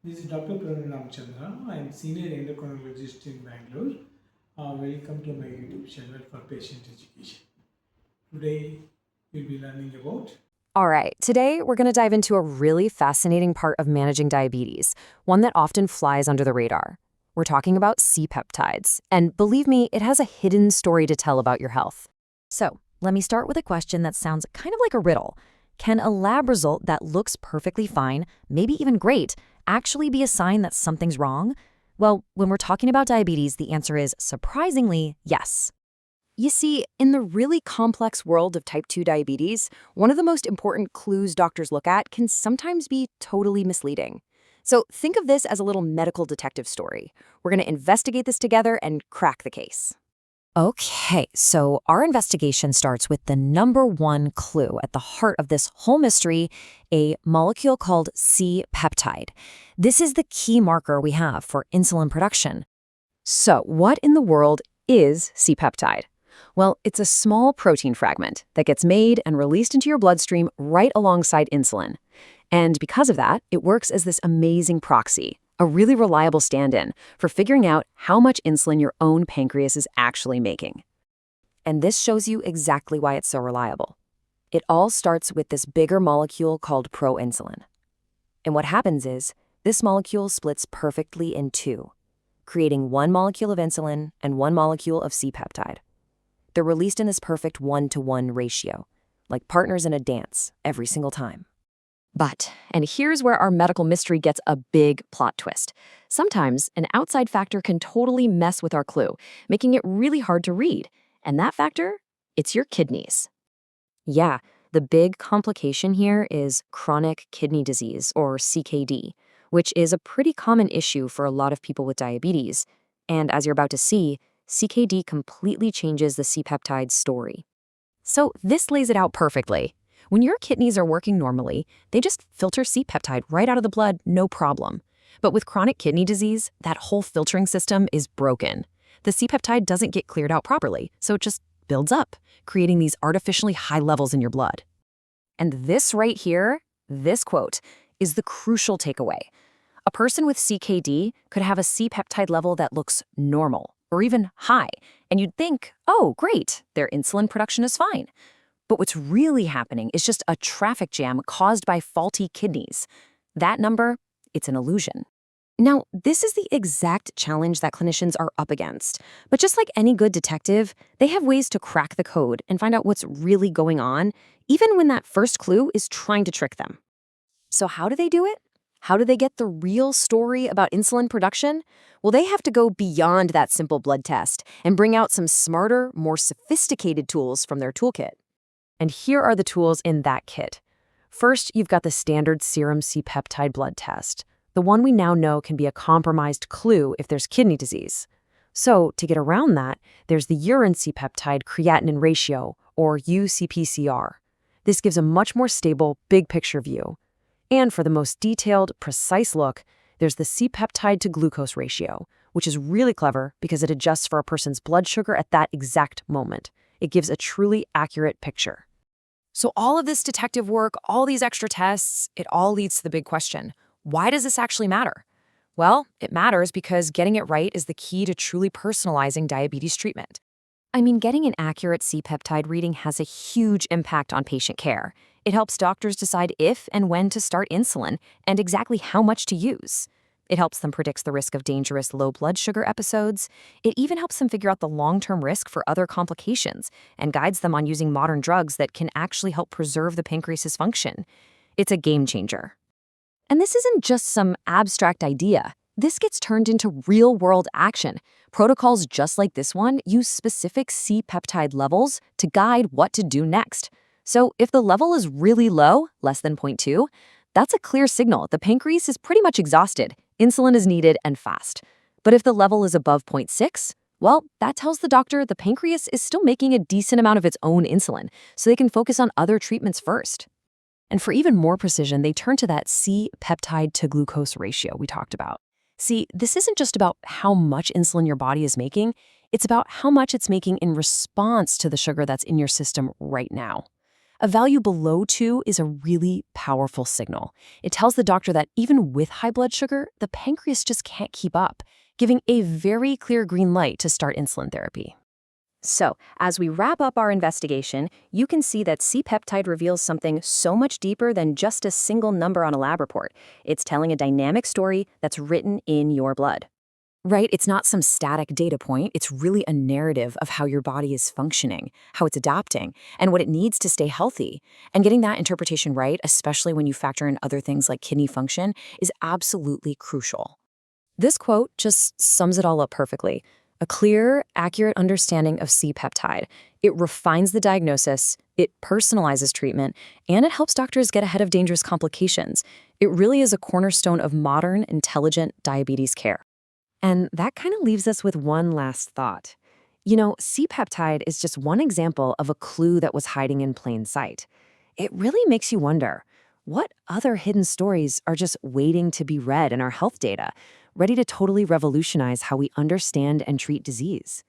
This is Dr. Praveen Ramchandra. I am senior endocrinologist in Bangalore. Welcome to my YouTube channel for patient education. Today we'll be learning about. All right, today we're going to dive into a really fascinating part of managing diabetes, one that often flies under the radar. We're talking about C-peptides, and believe me, it has a hidden story to tell about your health. So, let me start with a question that sounds kind of like a riddle. Can a lab result that looks perfectly fine, maybe even great, actually be a sign that something's wrong? Well, when we're talking about diabetes, the answer is surprisingly yes. You see, in the really complex world of type 2 diabetes, one of the most important clues doctors look at can sometimes be totally misleading. So think of this as a little medical detective story. We're going to investigate this together and crack the case. Okay, so our investigation starts with the number one clue at the heart of this whole mystery, a molecule called C-peptide. This is the key marker we have for insulin production. So what in the world is C-peptide? Well, it's a small protein fragment that gets made and released into your bloodstream right alongside insulin. And because of that, it works as this amazing proxy, a really reliable stand-in for figuring out how much insulin your own pancreas is actually making. And this shows you exactly why it's so reliable. It all starts with this bigger molecule called proinsulin. And what happens is, this molecule splits perfectly in two, creating one molecule of insulin and one molecule of C-peptide. They're released in this perfect 1-to-1 ratio, like partners in a dance, every single time. But, and here's where our medical mystery gets a big plot twist. Sometimes, an outside factor can totally mess with our clue, making it really hard to read. And that factor? It's your kidneys. Yeah, the big complication here is chronic kidney disease, or CKD, which is a pretty common issue for a lot of people with diabetes. And as you're about to see, CKD completely changes the C-peptide story. So this lays it out perfectly. When your kidneys are working normally, they just filter C-peptide right out of the blood, no problem. But with chronic kidney disease, that whole filtering system is broken. The C-peptide doesn't get cleared out properly, so it just builds up, creating these artificially high levels in your blood. And this right here, this quote, is the crucial takeaway. A person with CKD could have a C-peptide level that looks normal, or even high, and you'd think, oh, great, their insulin production is fine. But what's really happening is just a traffic jam caused by faulty kidneys. That number, it's an illusion. Now, this is the exact challenge that clinicians are up against. But just like any good detective, they have ways to crack the code and find out what's really going on, even when that first clue is trying to trick them. So how do they do it? How do they get the real story about insulin production? Well, they have to go beyond that simple blood test and bring out some smarter, more sophisticated tools from their toolkit. And here are the tools in that kit. First, you've got the standard serum C-peptide blood test, the one we now know can be a compromised clue if there's kidney disease. So, to get around that, there's the urine C-peptide creatinine ratio, or UCPCR. This gives a much more stable, big-picture view. And for the most detailed, precise look, there's the C-peptide to glucose ratio, which is really clever because it adjusts for a person's blood sugar at that exact moment. It gives a truly accurate picture. So all of this detective work, all these extra tests, it all leads to the big question. Why does this actually matter? Well, it matters because getting it right is the key to truly personalizing diabetes treatment. I mean, getting an accurate C-peptide reading has a huge impact on patient care. It helps doctors decide if and when to start insulin and exactly how much to use. It helps them predict the risk of dangerous low blood sugar episodes. It even helps them figure out the long-term risk for other complications and guides them on using modern drugs that can actually help preserve the pancreas's function. It's a game changer. And this isn't just some abstract idea. This gets turned into real-world action. Protocols just like this one use specific C-peptide levels to guide what to do next. So if the level is really low, less than 0.2, that's a clear signal the pancreas is pretty much exhausted. Insulin is needed and fast. But if the level is above 0.6, well, that tells the doctor the pancreas is still making a decent amount of its own insulin, so they can focus on other treatments first. And for even more precision, they turn to that C-peptide to glucose ratio we talked about. See, this isn't just about how much insulin your body is making, it's about how much it's making in response to the sugar that's in your system right now. A value below 2 is a really powerful signal. It tells the doctor that even with high blood sugar, the pancreas just can't keep up, giving a very clear green light to start insulin therapy. So, as we wrap up our investigation, you can see that C-peptide reveals something so much deeper than just a single number on a lab report. It's telling a dynamic story that's written in your blood. Right? It's not some static data point. It's really a narrative of how your body is functioning, how it's adapting, and what it needs to stay healthy. And getting that interpretation right, especially when you factor in other things like kidney function, is absolutely crucial. This quote just sums it all up perfectly. A clear, accurate understanding of C-peptide. It refines the diagnosis, it personalizes treatment, and it helps doctors get ahead of dangerous complications. It really is a cornerstone of modern, intelligent diabetes care. And that kind of leaves us with one last thought. You know, C-peptide is just one example of a clue that was hiding in plain sight. It really makes you wonder, what other hidden stories are just waiting to be read in our health data, ready to totally revolutionize how we understand and treat disease?